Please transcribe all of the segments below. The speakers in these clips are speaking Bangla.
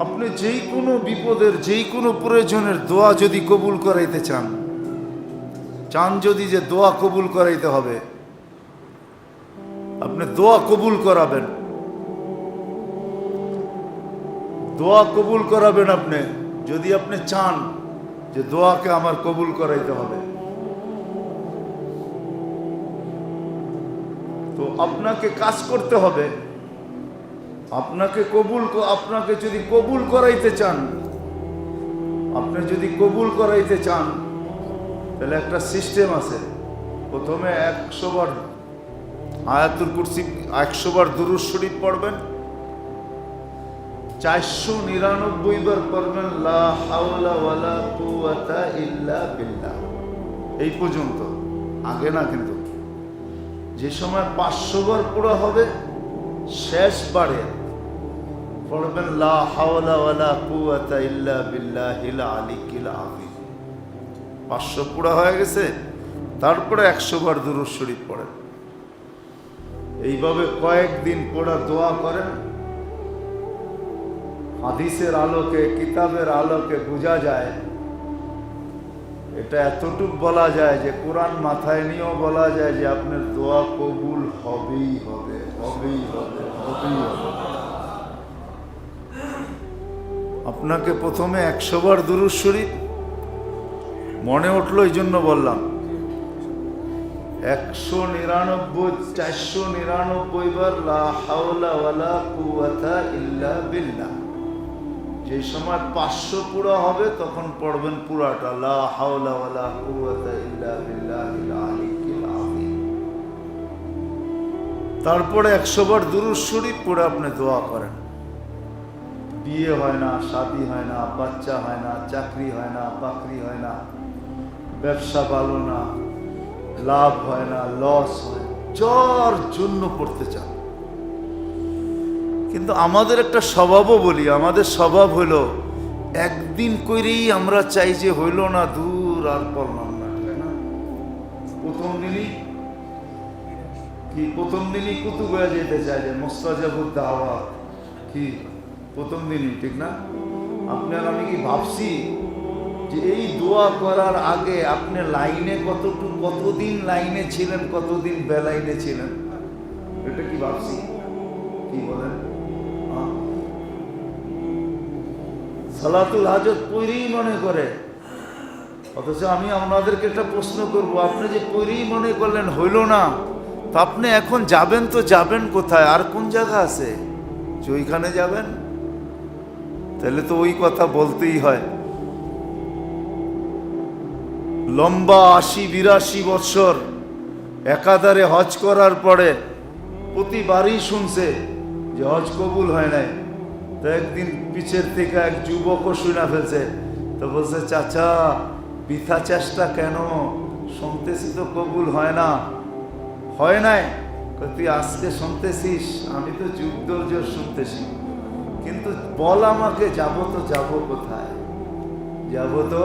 আপনি যেই কোনো বিপদের যেই কোনো প্রয়োজনের দোয়া যদি কবুল করাইতে চান, যদি যে দোয়া কবুল করাইতে হবে, আপনি দোয়া কবুল করাবেন, দোয়া কবুল করাবেন। আপনি যদি আপনি চান যে দোয়াকে আমার কবুল করাইতে হবে, তো আপনাকে কাজ করতে হবে। আপনাকে যদি কবুল করাইতে চান, আপনি যদি কবুল করাইতে চান, তাহলে একটা সিস্টেম আছে। প্রথমে 100 বার আয়াতুল কুরসি, 100 বার দুরূদ শরীফ পড়বেন, 499 বার পড়বেন লা হাওলা ওয়ালা কুওয়াতা ইল্লা বিল্লাহ, এই পর্যন্ত। আগে না, কিন্তু যে সময় 500 বার পুরো হবে, শেষ বারে পড়বেন লা হাওলা ওয়ালা কুওয়াতা ইল্লা বিল্লাহিল আলিয়্যিল আযীম। 500 পুরা হয়ে গেছে, তারপরে 100 বার দুরূদ শরীফ পড়েন। এইভাবে কয়েকদিন পড়া দোয়া করেন। হাদিসের আলোকে, কিতাবের আলোকে বোঝা যায়, এটা এতটুকু বলা যায় যে কোরআন মাথায় নিয়েও বলা যায় যে আপনার দোয়া কবুল হবেই হবে, হবেই হবে, হবেই হবে। আপনাকে প্রথমে 100 বার দুরূদ শরীফ মনে উঠলো, এই জন্য বললাম। 499 বার লা হাওলা ওয়ালা কুওয়াতা ইল্লা বিল্লাহ। যে সময় 500 পুরা হবে, তখন পড়বেন পুরাটা লা হাওলা ওয়ালা কুওয়াতা ইল্লা বিল্লাহিল আলিয়্যিল আযীম। তারপরে 100 বার দুরূদ শরীফ পড়ে আপনি দোয়া করেন। বিয়ে হয় না, শাদী হয় না, বাচ্চা হয় না, চাকরি হয় না, বাকরি হয় না, ব্যবসা ভালো না, লাভ হয় না, লস হয়, যার জন্য পড়তে চান। কিন্তু আমাদের একটা স্বভাবও বলি, আমাদের স্বভাব হলো একদিন করেই আমরা চাই যে হইল না, দূর আর পড়লাম না, তাই না? প্রথম দিনই কুতুব হয়ে যেতে চাই, যে মুস্তাজাবুদ দাওয়াত কি প্রথম দিনই, ঠিক না? আপনি আর আমি কি ভাবছি যে এই দোয়া করার আগে আপনি লাইনে কতদিন লাইনে ছিলেন, কতদিন বেলাইনে ছিলেন? এটা কি ভাবছি? কি বলেন? সালাতুল হাজত পড়েই মনে করে, অথচ আমি আপনাদেরকে একটা প্রশ্ন করব, আপনি যে পড়েই মনে করলেন হইল না, তো আপনি এখন যাবেন, তো যাবেন কোথায়? আর কোন জায়গা আছে যে ওইখানে যাবেন? তাহলে তো ওই কথা বলতেই হয়। লম্বা 80-82 বছর একাধারে হজ করার পরে প্রতিবারই শুনছে যে হজ কবুল হয় নাই। তো একদিন পিছের থেকে এক যুবকও শুনে ফেলছে, তো বলছে, চাচা বৃথা চেষ্টা কেন? শুনতেছি তো কবুল হয় না। হয় নাই? তুই আজকে শুনতেছিস, আমি তো যুগ দর্জর শুনতেছি, কিন্তু বল আমাকে, যাবো তো যাবো কোথায়? যাবো তো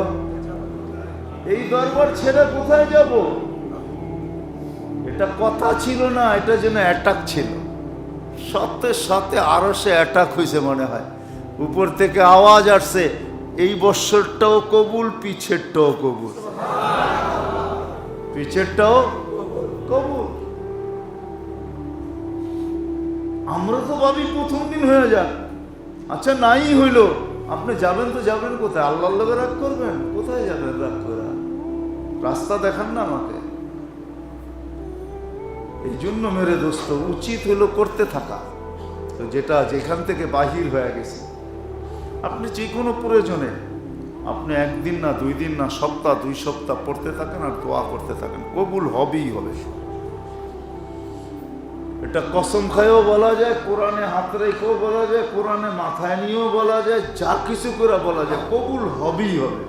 এই দরবার ছেড়ে কোথায় যাব? এটা কথা ছিল না, এটা যেন অ্যাটাক ছিল। সাথে সাথে আরো সে অ্যাটাক হয়েছে মনে হয়। উপর থেকে আওয়াজ আসছে, এই বৎসরটাও কবুল, পিছেরটাও কবুল, পিছেরটাও কবুল। আমরা তো ভাবি প্রথম দিন হয়ে যাক, আচ্ছা নাই হইল, আপনি যাবেন তো যাবেন কোথায়? আল্লাহর লগে রাগ করবেন? কোথায় যাবেন রাগ করে? রাস্তা দেখান না আমাকে। এই জন্য মেরে দোস্ত, উচিত হলো করতে থাকা। তো যেটা যেখান থেকে বাহির হয়ে গেছে, আপনি যে কোনো প্রয়োজনে আপনি একদিন না, 2 দিন না, সপ্তাহ 2 সপ্তাহ পড়তে থাকেন আর দোয়া করতে থাকেন, কবুল হবেই হবে। এটা কসম খায়ও বলা যায়, কোরআনে হাত রেখেও বলা যায়, কোরআনে মাথায় নিয়েও বলা যায়, যা কিছু করে বলা যায়, কবুল হবেই হবে।